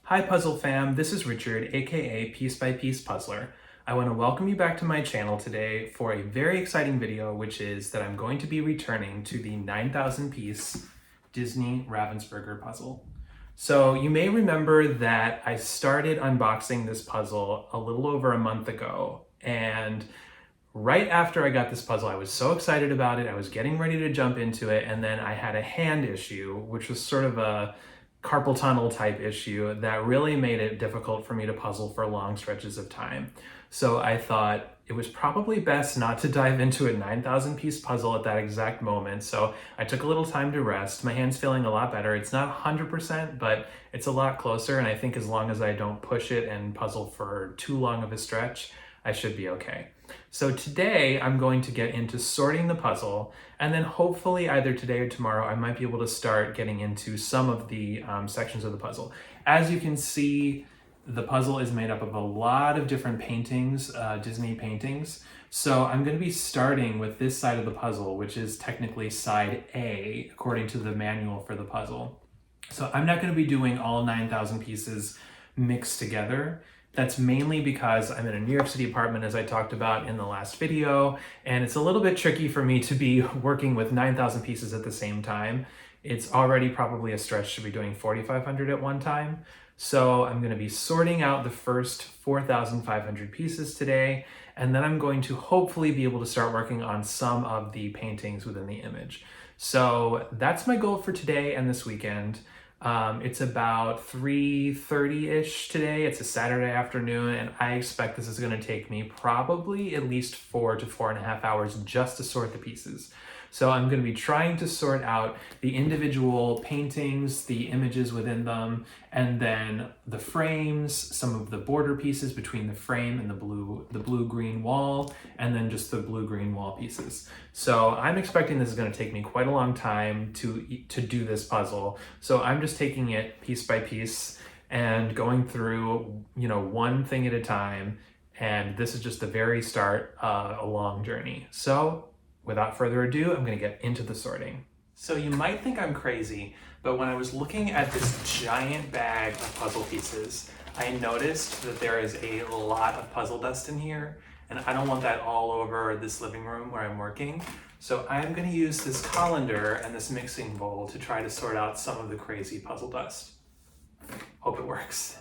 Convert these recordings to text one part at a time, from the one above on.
Hi Puzzle Fam, this is Richard, aka Piece by Piece Puzzler. I want to welcome you back to my channel today for a very exciting video, which is that I'm going to be returning to the 9,000 piece Disney Ravensburger puzzle. So you may remember that I started unboxing this puzzle a little over a month ago, and right after I got this puzzle, I was so excited about it, I was getting ready to jump into it, and then I had a hand issue, which was sort of a carpal tunnel type issue that really made it difficult for me to puzzle for long stretches of time. So I thought it was probably best not to dive into a 9,000 piece puzzle at that exact moment. So I took a little time to rest. My hand's feeling a lot better. It's not 100%, but it's a lot closer. And I think as long as I don't push it and puzzle for too long of a stretch, I should be okay. So today I'm going to get into sorting the puzzle, and then hopefully either today or tomorrow I might be able to start getting into some of the sections of the puzzle. As you can see, the puzzle is made up of a lot of different paintings, Disney paintings. So I'm going to be starting with this side of the puzzle, which is technically side A, according to the manual for the puzzle. So I'm not going to be doing all 9,000 pieces mixed together. That's mainly because I'm in a New York City apartment, as I talked about in the last video, and it's a little bit tricky for me to be working with 9,000 pieces at the same time. It's already probably a stretch to be doing 4,500 at one time. So I'm going to be sorting out the first 4,500 pieces today, and then I'm going to hopefully be able to start working on some of the paintings within the image. So that's my goal for today and this weekend. It's about 3:30-ish today. It's a Saturday afternoon, and I expect this is going to take me probably at least 4 to 4.5 hours just to sort the pieces. So I'm going to be trying to sort out the individual paintings, the images within them, and then the frames, some of the border pieces between the frame and the blue-green wall, and then just the blue-green wall pieces. So I'm expecting this is going to take me quite a long time to do this puzzle. So I'm just taking it piece by piece and going through, one thing at a time. And this is just the very start of a long journey. So without further ado, I'm going to get into the sorting. So you might think I'm crazy, but when I was looking at this giant bag of puzzle pieces, I noticed that there is a lot of puzzle dust in here, and I don't want that all over this living room where I'm working. So I'm going to use this colander and this mixing bowl to try to sort out some of the crazy puzzle dust. Hope it works.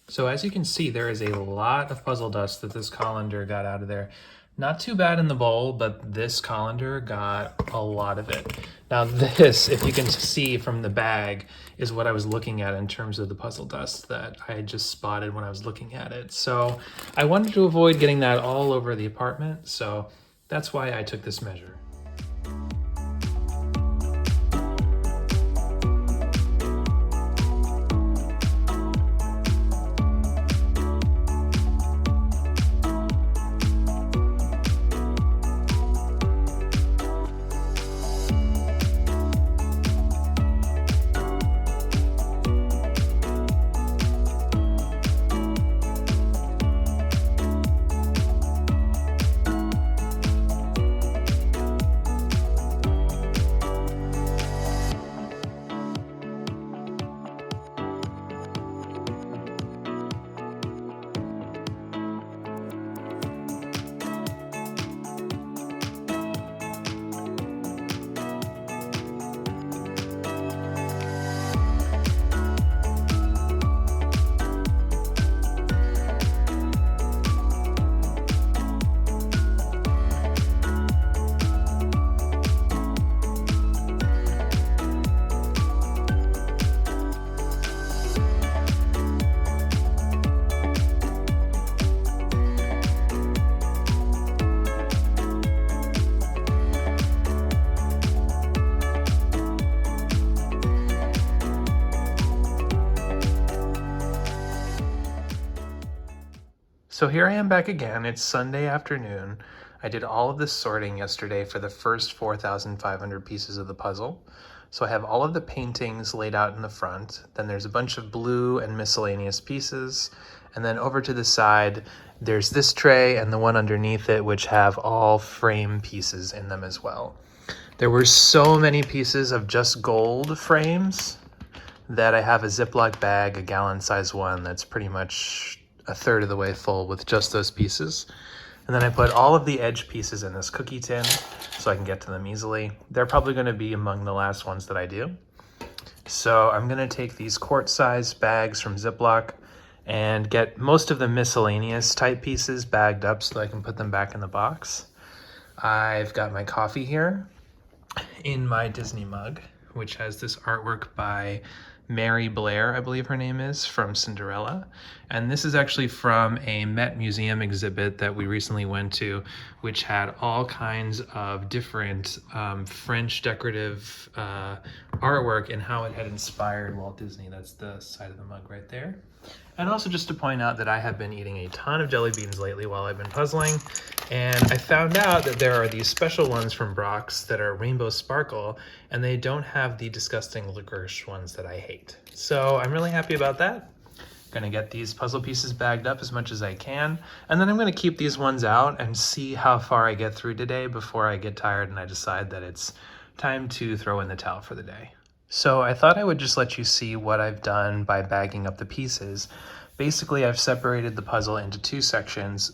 So as you can see, there is a lot of puzzle dust that this colander got out of there. Not too bad in the bowl, but this colander got a lot of it. Now this, if you can see from the bag, is what I was looking at in terms of the puzzle dust that I had just spotted when I was looking at it. So I wanted to avoid getting that all over the apartment, so that's why I took this measure. So here I am back again. It's Sunday afternoon. I did all of this sorting yesterday for the first 4,500 pieces of the puzzle. So I have all of the paintings laid out in the front. Then there's a bunch of blue and miscellaneous pieces. And then over to the side, there's this tray and the one underneath it, which have all frame pieces in them as well. There were so many pieces of just gold frames that I have a Ziploc bag, a gallon-size one, that's pretty much a third of the way full with just those pieces. And then I put all of the edge pieces in this cookie tin so I can get to them easily. They're probably going to be among the last ones that I do. So I'm going to take these quart-size bags from Ziploc and get most of the miscellaneous type pieces bagged up so that I can put them back in the box. I've got my coffee here in my Disney mug, which has this artwork by Mary Blair, I believe her name is, from Cinderella. And this is actually from a Met Museum exhibit that we recently went to, which had all kinds of different French decorative artwork and how it had inspired Walt Disney. That's the side of the mug right there. And also just to point out that I have been eating a ton of jelly beans lately while I've been puzzling, and I found out that there are these special ones from Brock's that are rainbow sparkle, and they don't have the disgusting licorice ones that I hate. So I'm really happy about that. Gonna get these puzzle pieces bagged up as much as I can, and then I'm gonna keep these ones out and see how far I get through today before I get tired and I decide that it's time to throw in the towel for the day. So I thought I would just let you see what I've done by bagging up the pieces. Basically, I've separated the puzzle into two sections.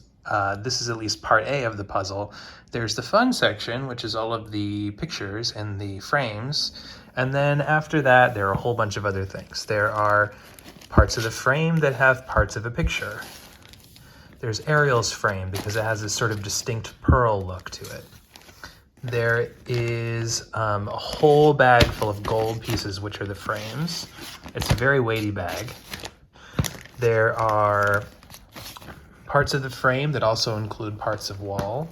This is at least part A of the puzzle. There's the fun section, which is all of the pictures and the frames. And then after that, there are a whole bunch of other things. There are parts of the frame that have parts of a picture. There's Ariel's frame because it has this sort of distinct pearl look to it. There is a whole bag full of gold pieces, which are the frames. It's a very weighty bag. There are parts of the frame that also include parts of wall.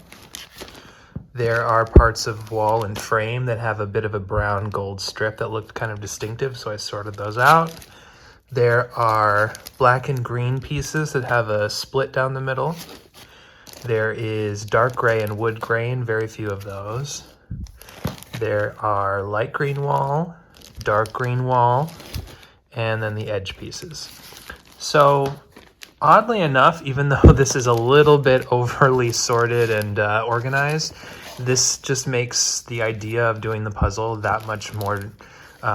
There are parts of wall and frame that have a bit of a brown gold strip that looked kind of distinctive, so I sorted those out. There are black and green pieces that have a split down the middle. There is dark gray and wood grain, very few of those. There are light green wall, dark green wall, and then the edge pieces. So oddly enough, even though this is a little bit overly sorted and organized, this just makes the idea of doing the puzzle that much more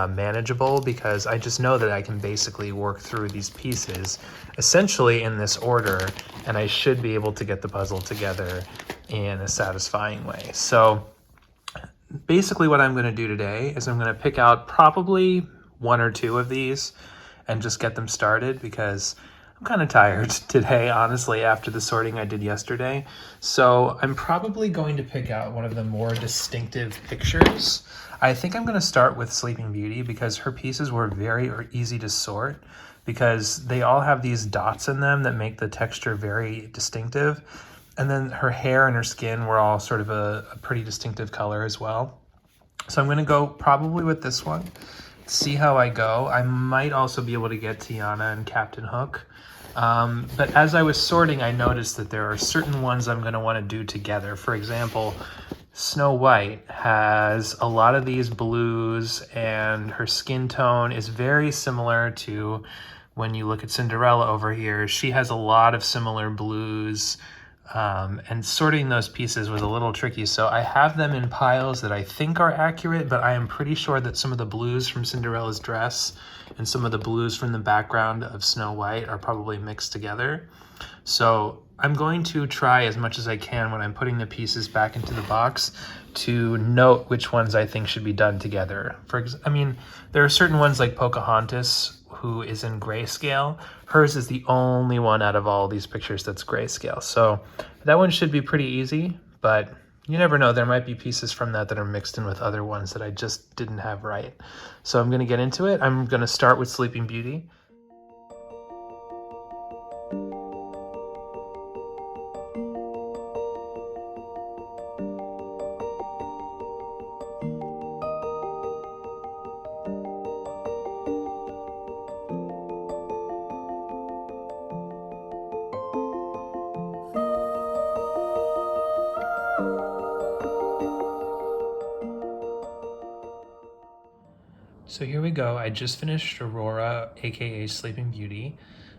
manageable, because I just know that I can basically work through these pieces essentially in this order, and I should be able to get the puzzle together in a satisfying way. So basically what I'm going to do today is I'm going to pick out probably one or two of these and just get them started, because I'm kind of tired today, honestly, after the sorting I did yesterday. So I'm probably going to pick out one of the more distinctive pictures. I think I'm going to start with Sleeping Beauty because her pieces were very easy to sort, because they all have these dots in them that make the texture very distinctive. And then her hair and her skin were all sort of a pretty distinctive color as well. So I'm going to go probably with this one, see how I go. I might also be able to get Tiana and Captain Hook. But as I was sorting, I noticed that there are certain ones I'm going to want to do together. For example, Snow White has a lot of these blues, and her skin tone is very similar to when you look at Cinderella over here. She has a lot of similar blues, and sorting those pieces was a little tricky. So I have them in piles that I think are accurate, but I am pretty sure that some of the blues from Cinderella's dress and some of the blues from the background of Snow White are probably mixed together. So I'm going to try as much as I can when I'm putting the pieces back into the box to note which ones I think should be done together. There are certain ones like Pocahontas, who is in grayscale. Hers is the only one out of all these pictures that's grayscale. So that one should be pretty easy, but you never know. There might be pieces from that are mixed in with other ones that I just didn't have right. So I'm going to get into it. I'm going to start with Sleeping Beauty. So here we go. I just finished Aurora, aka Sleeping Beauty.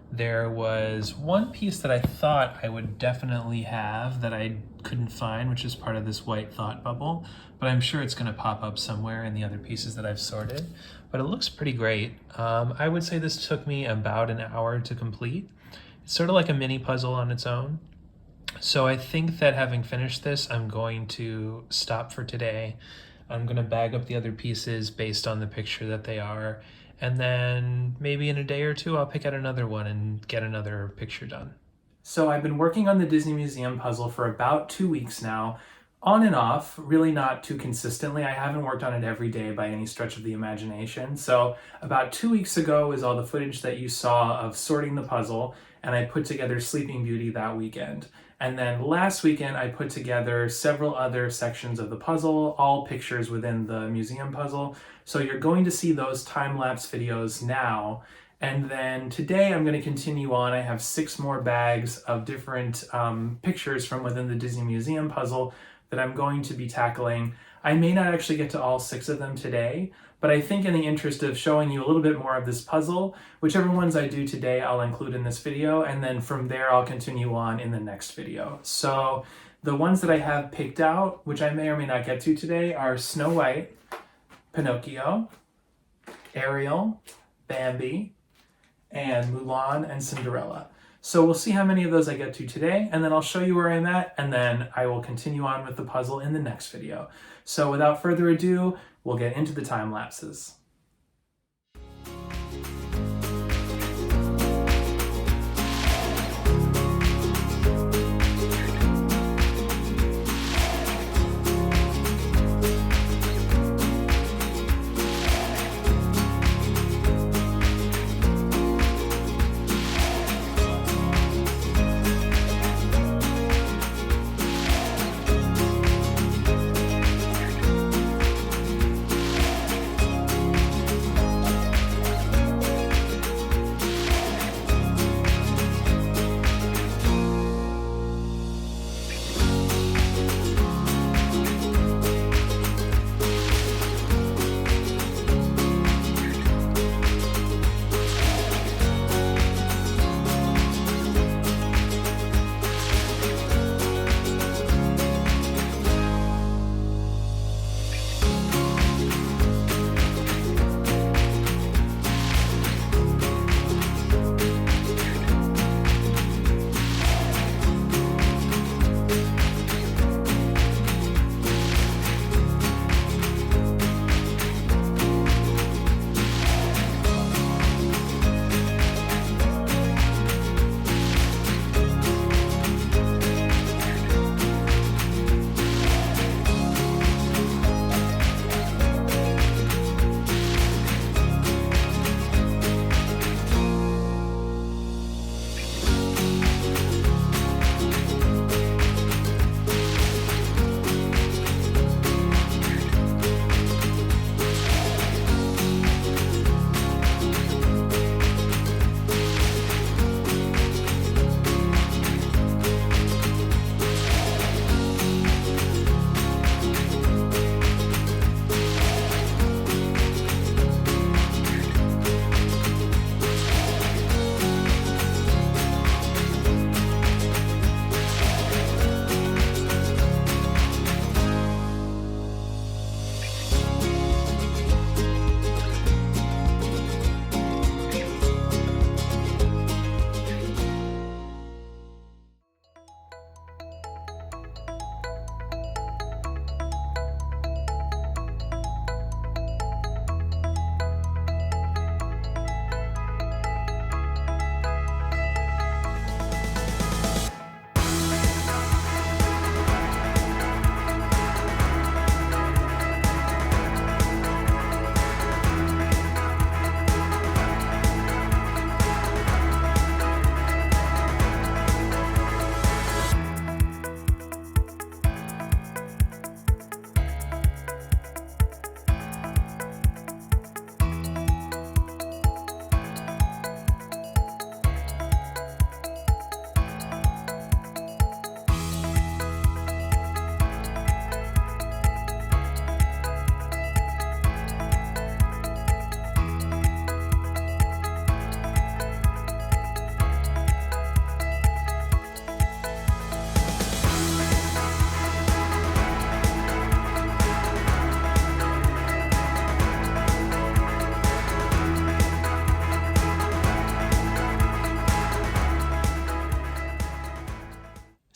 There was one piece that I thought I would definitely have that I couldn't find, which is part of this white thought bubble, but I'm sure it's gonna pop up somewhere in the other pieces that I've sorted, but it looks pretty great. I would say this took me about an hour to complete. It's sort of like a mini puzzle on its own. So I think that having finished this, I'm going to stop for today. I'm gonna bag up the other pieces based on the picture that they are, and then maybe in a day or two, I'll pick out another one and get another picture done. So I've been working on the Disney Museum puzzle for about 2 weeks now, on and off, really not too consistently. I haven't worked on it every day by any stretch of the imagination. So about 2 weeks ago is all the footage that you saw of sorting the puzzle, and I put together Sleeping Beauty that weekend. And then last weekend, I put together several other sections of the puzzle, all pictures within the museum puzzle. So you're going to see those time-lapse videos now. And then today I'm going to continue on. I have 6 more bags of different pictures from within the Disney Museum puzzle that I'm going to be tackling. I may not actually get to all 6 of them today, but I think in the interest of showing you a little bit more of this puzzle, whichever ones I do today, I'll include in this video, and then from there I'll continue on in the next video. So the ones that I have picked out, which I may or may not get to today, are Snow White, Pinocchio, Ariel, Bambi, and Mulan and Cinderella. So we'll see how many of those I get to today, and then I'll show you where I'm at, and then I will continue on with the puzzle in the next video. So without further ado, we'll get into the time lapses.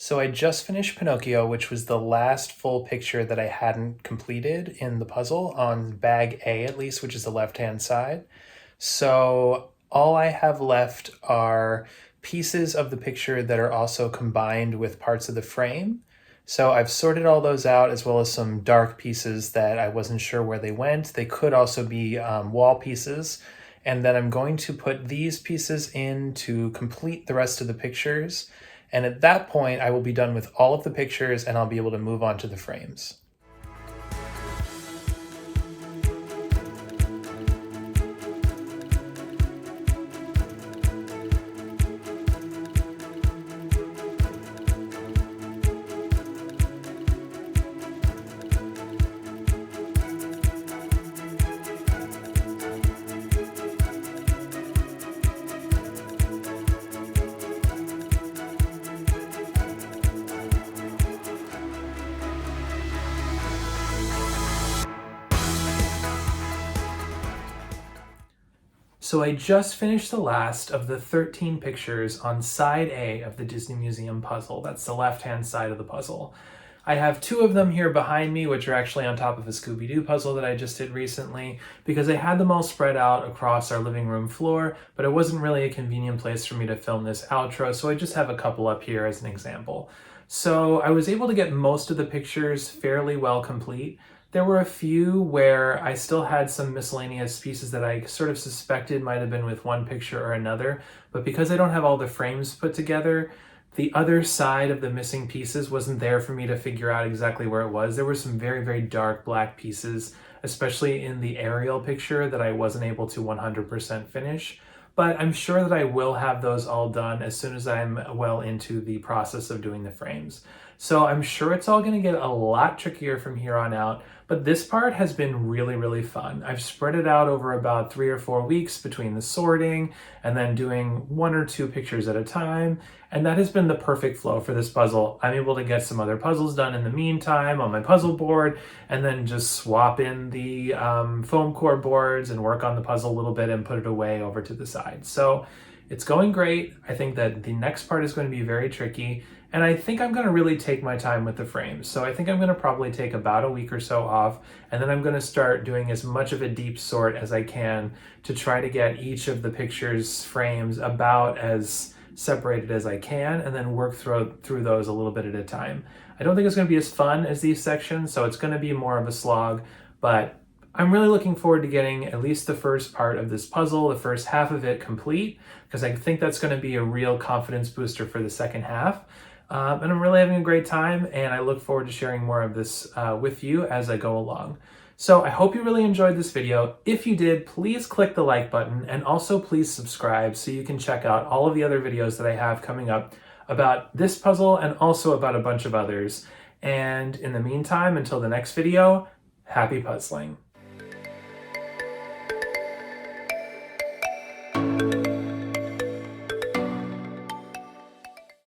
So I just finished Pinocchio, which was the last full picture that I hadn't completed in the puzzle on bag A at least, which is the left-hand side. So all I have left are pieces of the picture that are also combined with parts of the frame. So I've sorted all those out, as well as some dark pieces that I wasn't sure where they went. They could also be wall pieces. And then I'm going to put these pieces in to complete the rest of the pictures. And at that point, I will be done with all of the pictures and I'll be able to move on to the frames. So I just finished the last of the 13 pictures on side A of the Disney Museum puzzle. That's the left-hand side of the puzzle. I have 2 of them here behind me, which are actually on top of a Scooby-Doo puzzle that I just did recently, because I had them all spread out across our living room floor, but it wasn't really a convenient place for me to film this outro, so I just have a couple up here as an example. So I was able to get most of the pictures fairly well complete. There were a few where I still had some miscellaneous pieces that I sort of suspected might have been with one picture or another, but because I don't have all the frames put together, the other side of the missing pieces wasn't there for me to figure out exactly where it was. There were some very, very dark black pieces, especially in the aerial picture, that I wasn't able to 100% finish. But I'm sure that I will have those all done as soon as I'm well into the process of doing the frames. So I'm sure it's all going to get a lot trickier from here on out, but this part has been really, really fun. I've spread it out over about 3 or 4 weeks between the sorting and then doing 1 or 2 pictures at a time, and that has been the perfect flow for this puzzle. I'm able to get some other puzzles done in the meantime on my puzzle board, and then just swap in the foam core boards and work on the puzzle a little bit and put it away over to the side. So it's going great. I think that the next part is going to be very tricky, and I think I'm going to really take my time with the frames. So I think I'm going to probably take about a week or so off, and then I'm going to start doing as much of a deep sort as I can to try to get each of the pictures' frames about as separated as I can, and then work through those a little bit at a time. I don't think it's going to be as fun as these sections, so it's going to be more of a slog, but I'm really looking forward to getting at least the first part of this puzzle, the first half of it, complete, because I think that's going to be a real confidence booster for the second half. And I'm really having a great time, and I look forward to sharing more of this with you as I go along. So I hope you really enjoyed this video. If you did, please click the like button, and also please subscribe so you can check out all of the other videos that I have coming up about this puzzle and also about a bunch of others. And in the meantime, until the next video, happy puzzling.